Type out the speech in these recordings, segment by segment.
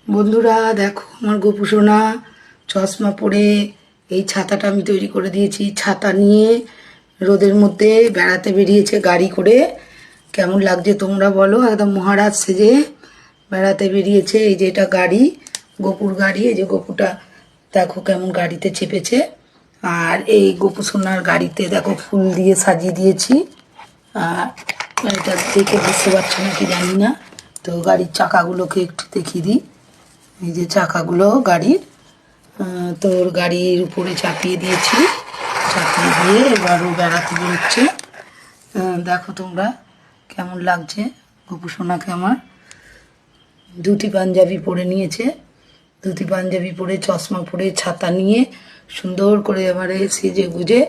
বন্ধুরা দেখো আমার গোপু সোনা চশমা পরে এই ছাতাটা আমি তৈরি করে দিয়েছি। ছাতা নিয়ে রোদের মধ্যে বেড়াতে বেরিয়েছে গাড়ি করে। কেমন লাগছে তোমরা বলো? একদম মহারাজ সেজে বেড়াতে বেরিয়েছে। এই যে এটা গাড়ি, গোপুর গাড়ি। এই যে গোপুটা দেখো কেমন গাড়িতে চেপেছে। আর এই গোপু সোনার গাড়িতে দেখো ফুল দিয়ে সাজিয়ে দিয়েছি। আর এটা দেখে বুঝতে পারছো নাকি জানি না, তো গাড়ির চাকাগুলোকে একটু দেখিয়ে দিই। এই যে চাকাগুলো গাড়ির, তোর গাড়ির উপরে চাপিয়ে দিয়েছি। চাপিয়ে দিয়ে এবারও বেড়াতে বেরোচ্ছে। দেখো তোমরা কেমন লাগছে গোপু সোনাকে আমার। ধুতি পাঞ্জাবি পরে নিয়েছে, ধুতি পাঞ্জাবি পরে চশমা পরে ছাতা নিয়ে সুন্দর করে এবারে সেজে গুজে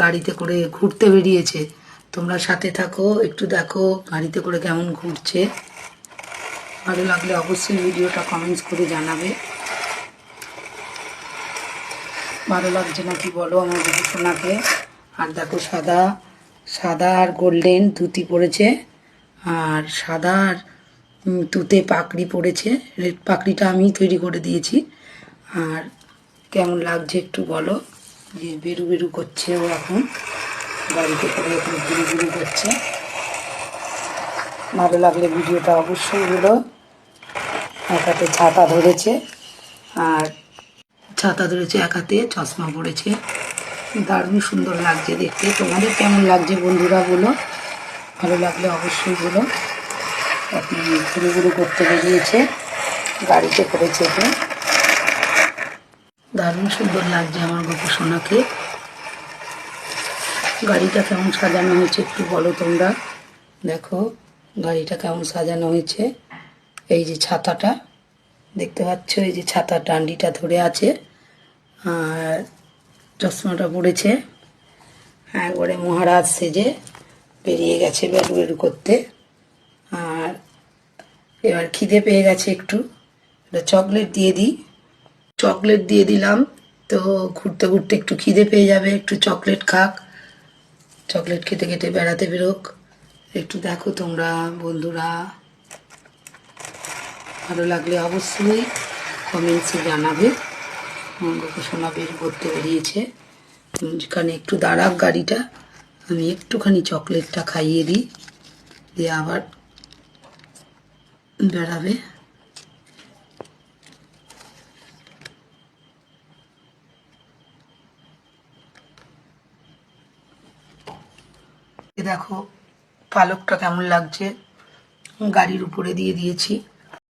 গাড়িতে করে ঘুরতে বেরিয়েছে। তোমরা সাথে থাকো, একটু দেখো গাড়িতে করে কেমন ঘুরছে। ভালো লাগলে অবশ্যই ভিডিওটা কমেন্টস করে জানাবে। ভালো লাগছে নাকি বলো আমার গোপু সোনাকে। আর দেখো সাদা সাদা আর গোল্ডেন ধুতি পরেছে, আর সাদা আর তুতে পাকড়ি পরেছে। রেড পাকড়িটা আমি তৈরি করে দিয়েছি। আর কেমন লাগছে একটু বলো। যে বেরু বেরু করছে ও এখন, গাড়িতে করে এখন ঘুরু ঘুরু করছে। ভালো লাগলে ভিডিওটা অবশ্যই হলো। এক হাতে ছাতা ধরেছে, আর ছাতা ধরেছে এক হাতে, চশমা পরেছে। দারুণ সুন্দর লাগছে দেখতে। তোমাদের কেমন লাগছে বন্ধুরা বলো, ভালো লাগলে অবশ্যই বলো। এখন ঘুরু ঘুরু করতে বেরিয়েছে গাড়িতে করে চেপে। দারুণ সুন্দর লাগছে আমার গোপু সোনাকে। গাড়িটা কেমন সাজানো হয়েছে একটু বলো তোমরা। দেখো গাড়িটা কেমন সাজানো হয়েছে। এই যে ছাতাটা দেখতে পাচ্ছ, এই যে ছাতার ডান্ডিটা ধরে আছে, আর চশমাটা পড়েছে। একবারে মহারাজ সেজে বেরিয়ে গেছে বেরু বেরু করতে। আর এবার খিদে পেয়ে গেছে একটু, চকলেট দিয়ে দিই। চকলেট দিয়ে দিলাম, তো ঘুরতে ঘুরতে একটু খিদে পেয়ে যাবে, একটু চকলেট খাক। চকলেট খেতে খেতে বেড়াতে বেরোক। একটু দেখো তোমরা বন্ধুরা, ভালো লাগলে অবশ্যই কমেন্টসে জানাবে। গোপু সোনা বের করতে বেরিয়েছে, যেখানে একটু দাঁড়াক গাড়িটা, আমি একটুখানি চকলেটটা খাইয়ে দিই, দিয়ে আবার বেড়াবে। দেখো পালকটা কেমন লাগছে, গাড়ির উপরে দিয়ে দিয়েছি।